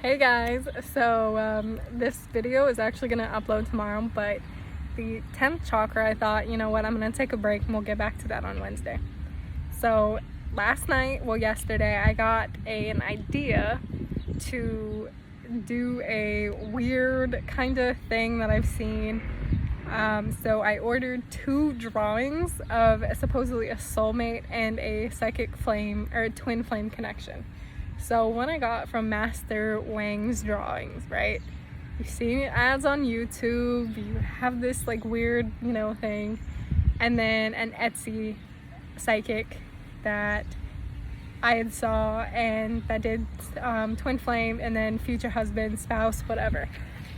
Hey guys, so this video is actually going to upload tomorrow, but the 10th chakra, I thought, you know what, I'm going to take a break and we'll get back to that on Wednesday. So yesterday, I got an idea to do a weird kind of thing that I've seen. So I ordered 2 drawings of supposedly a soulmate and a psychic flame or a twin flame connection. So one I got from Master Wang's drawings, right? You've seen ads on YouTube, you have this like weird, thing. And then an Etsy psychic that I had saw and that did twin flame and then future husband, spouse, whatever.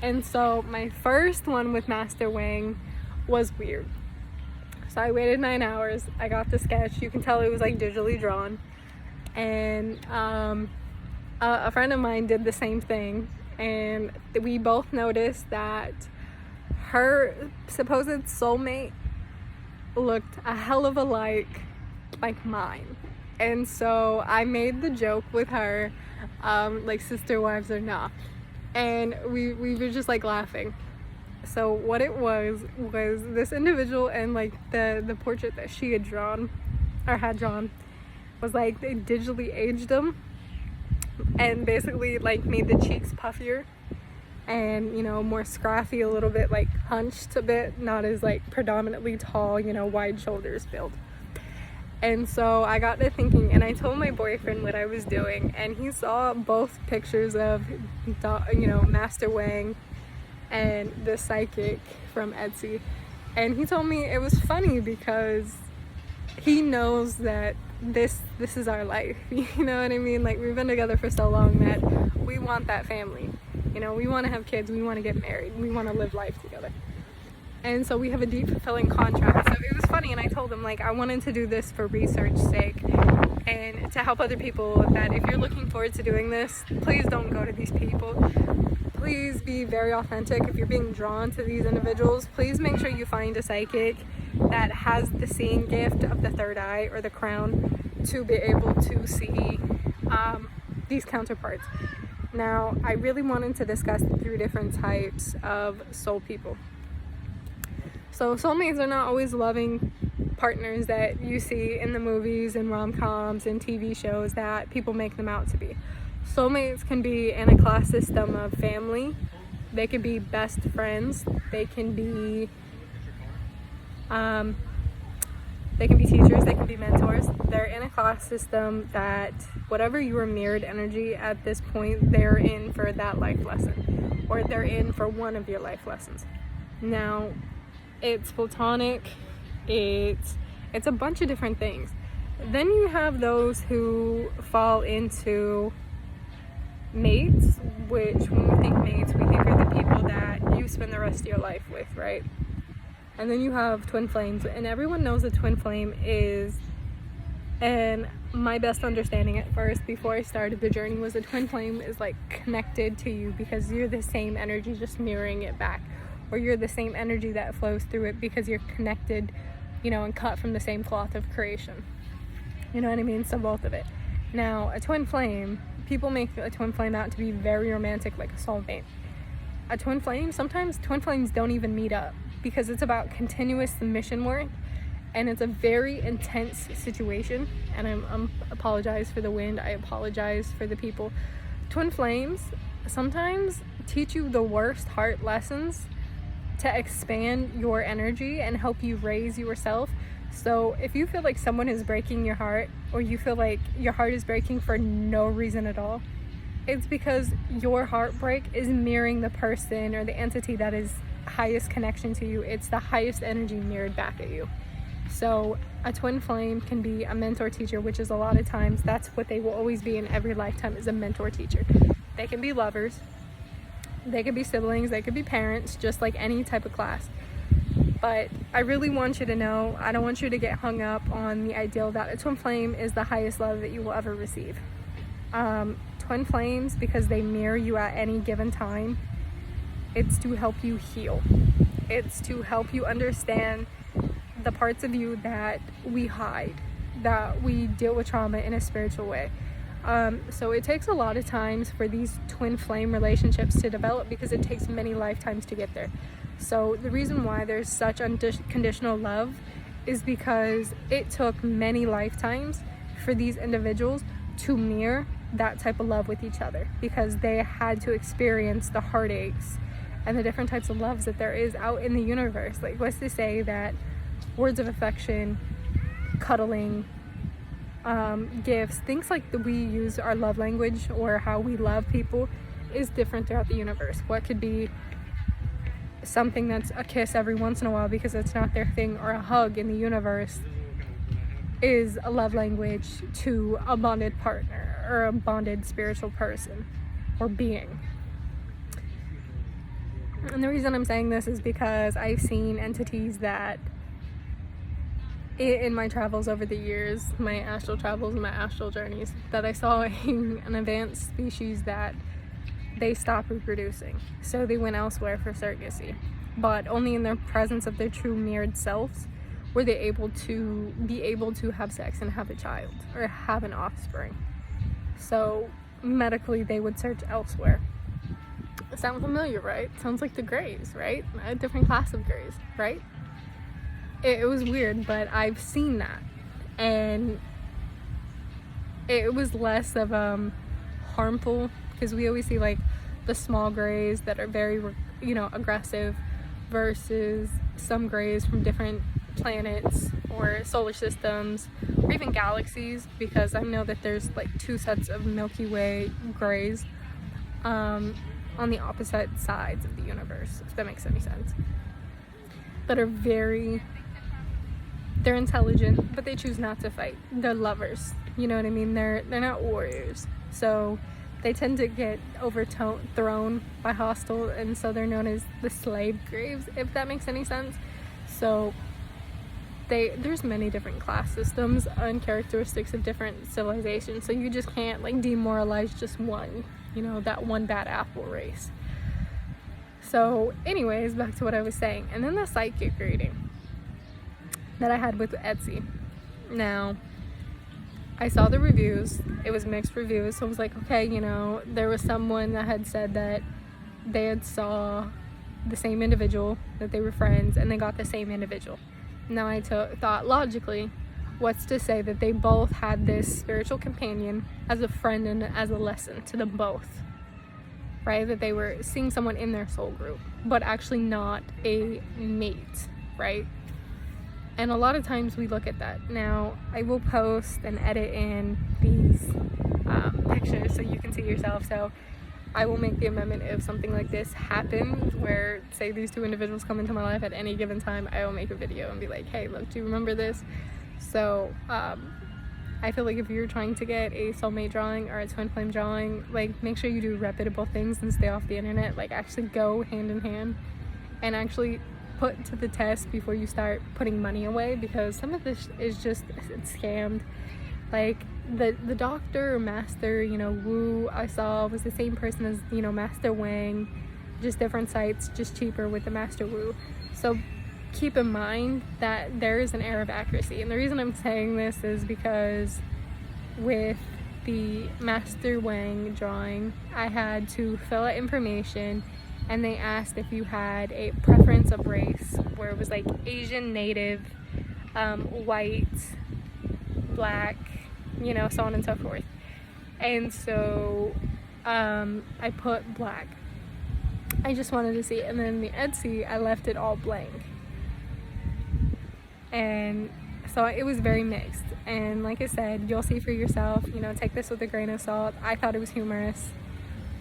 And so my first one with Master Wang was weird. So I waited 9 hours, I got the sketch, you can tell it was like digitally drawn. And a friend of mine did the same thing, and we both noticed that her supposed soulmate looked a hell of a like mine. And so I made the joke with her, like sister wives or not, and we were just like laughing. So what it was this individual, and like the portrait that she had drawn was like they digitally aged them and basically like made the cheeks puffier and more scruffy, a little bit like hunched a bit, not as like predominantly tall, wide shoulders build. And so I got to thinking, and I told my boyfriend what I was doing, and he saw both pictures of Master Wang and the psychic from Etsy, and he told me it was funny because he knows that this is our life. You know what I mean? Like, we've been together for so long that we want that family. We want to have kids, we want to get married, we want to live life together. And so we have a deep, fulfilling contract. So it was funny, and I told him, like, I wanted to do this for research sake and to help other people, that if you're looking forward to doing this, please don't go to these people. Please be very authentic. If you're being drawn to these individuals, please make sure you find a psychic that has the seeing gift of the third eye or the crown to be able to see these counterparts. Now, I really wanted to discuss the 3 different types of soul people. So soulmates are not always loving partners that you see in the movies and rom-coms and TV shows that people make them out to be. Soulmates can be in a class system of family. They can be best friends. They can be teachers. They can be mentors. They're in a class system that whatever your mirrored energy at this point, they're in for that life lesson, or they're in for one of your life lessons. Now, it's platonic. It's a bunch of different things. Then you have those who fall into mates, which when we think mates, we think are the people that you spend the rest of your life with, right? And then you have twin flames, and everyone knows a twin flame is, and my best understanding at first before I started the journey was a twin flame is like connected to you because you're the same energy just mirroring it back, or you're the same energy that flows through it because you're connected, and cut from the same cloth of creation. You know what I mean? So both of it. Now, a twin flame, people make a twin flame out to be very romantic, like a soulmate. A twin flame, sometimes twin flames don't even meet up because it's about continuous mission work, and it's a very intense situation. And I'm apologize for the wind. I apologize for the people. Twin flames sometimes teach you the worst heart lessons to expand your energy and help you raise yourself. So if you feel like someone is breaking your heart, or you feel like your heart is breaking for no reason at all, it's because your heartbreak is mirroring the person or the entity that is highest connection to you. It's the highest energy mirrored back at you. So a twin flame can be a mentor teacher, which is a lot of times that's what they will always be in every lifetime, is a mentor teacher. They can be lovers, they could be siblings, they could be parents, just like any type of class. But I really want you to know, I don't want you to get hung up on the ideal that a twin flame is the highest love that you will ever receive. Twin flames, because they mirror you at any given time, it's to help you heal. It's to help you understand the parts of you that we hide, that we deal with trauma in a spiritual way. So it takes a lot of times for these twin flame relationships to develop, because it takes many lifetimes to get there. So the reason why there's such unconditional love is because it took many lifetimes for these individuals to mirror that type of love with each other, because they had to experience the heartaches and the different types of loves that there is out in the universe. Like, what's to say that words of affection, cuddling, gifts, things like that we use our love language or how we love people is different throughout the universe. What could be something that's a kiss every once in a while because it's not their thing, or a hug in the universe is a love language to a bonded partner or a bonded spiritual person or being. And the reason I'm saying this is because I've seen entities that in my travels over the years, my astral travels and my astral journeys, that I saw an advanced species that they stopped reproducing. So they went elsewhere for surrogacy. But only in their presence of their true mirrored selves were they able to have sex and have a child or have an offspring. So medically they would search elsewhere. Sound familiar, right? Sounds like the Greys, right? A different class of Greys, right? It was weird, but I've seen that, and it was less of harmful, because we always see like the small Greys that are very, aggressive, versus some Greys from different planets or solar systems or even galaxies, because I know that there's like 2 sets of Milky Way Greys on the opposite sides of the universe, if that makes any sense, that are they're intelligent, but they choose not to fight. They're lovers, you know what I mean? They're not warriors, so they tend to get overthrown by hostile, and so they're known as the slave graves, if that makes any sense. So there's many different class systems and characteristics of different civilizations, so you just can't like demoralize just one, that one bad apple race. So anyways, back to what I was saying. And then the psychic reading that I had with Etsy. Now, I saw the reviews. It was mixed reviews, so I was like, okay, there was someone that had said that they had saw the same individual, that they were friends, and they got the same individual. Now I thought logically, what's to say that they both had this spiritual companion as a friend and as a lesson to them both, right? That they were seeing someone in their soul group, but actually not a mate, right? And a lot of times we look at that. Now, I will post and edit in these pictures so you can see yourself. So I will make the amendment if something like this happens, where say these 2 individuals come into my life at any given time, I will make a video and be like, hey, look, do you remember this? So I feel like if you're trying to get a soulmate drawing or a twin flame drawing, like, make sure you do reputable things and stay off the internet. Like, actually go hand in hand and actually put to the test before you start putting money away, because some of this is just, it's scammed. Like the doctor or Master Wu I saw was the same person as Master Wang, just different sites, just cheaper with the Master Wu. So keep in mind that there is an air of accuracy, and the reason I'm saying this is because with the Master Wang drawing, I had to fill out information, and they asked if you had a preference of race, where it was like Asian, Native, white, black, so on and so forth. And so I put black. I just wanted to see it. And then the Etsy, I left it all blank. And so it was very mixed. And like I said, you'll see for yourself, take this with a grain of salt. I thought it was humorous.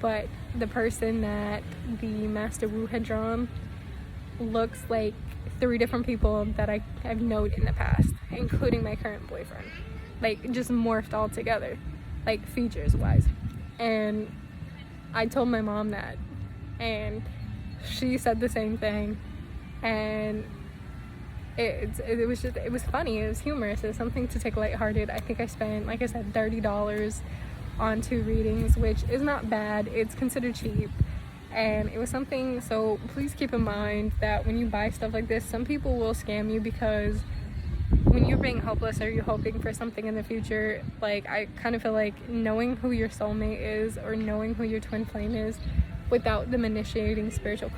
But the person that the Master Wu had drawn looks like 3 different people that I've known in the past, including my current boyfriend. Like, just morphed all together, like, features wise. And I told my mom that, and she said the same thing. And it was funny, it was humorous, it was something to take lighthearted. I think I spent, like I said, $30 on 2 readings, which is not bad. It's considered cheap, and it was something. So please keep in mind that when you buy stuff like this, some people will scam you because when you're being hopeless or you're hoping for something in the future, like, I kind of feel like knowing who your soulmate is or knowing who your twin flame is without them initiating spiritual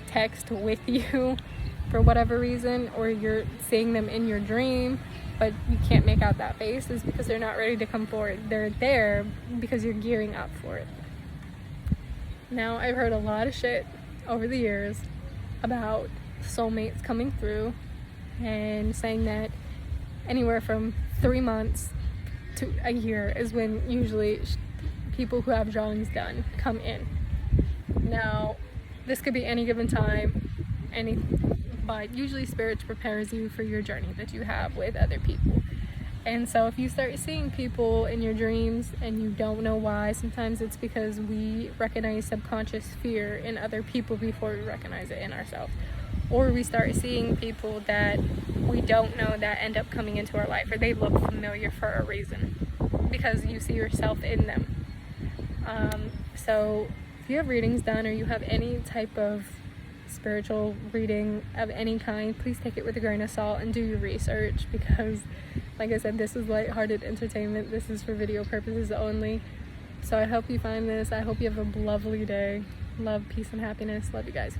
text with you for whatever reason, or you're seeing them in your dream but you can't make out that face, is because they're not ready to come forward. They're there because you're gearing up for it. Now, I've heard a lot of shit over the years about soulmates coming through and saying that anywhere from 3 months to a year is when usually people who have drawings done come in. Now, this could be any given time, but usually Spirit prepares you for your journey that you have with other people. And so if you start seeing people in your dreams and you don't know why, sometimes it's because we recognize subconscious fear in other people before we recognize it in ourselves. Or we start seeing people that we don't know that end up coming into our life, or they look familiar for a reason because you see yourself in them. So if you have readings done or you have any type of spiritual reading of any kind, please take it with a grain of salt and do your research, because like I said, this is lighthearted entertainment. This is for video purposes only. So I hope you find this. I hope you have a lovely day. Love, peace, and happiness. Love you guys.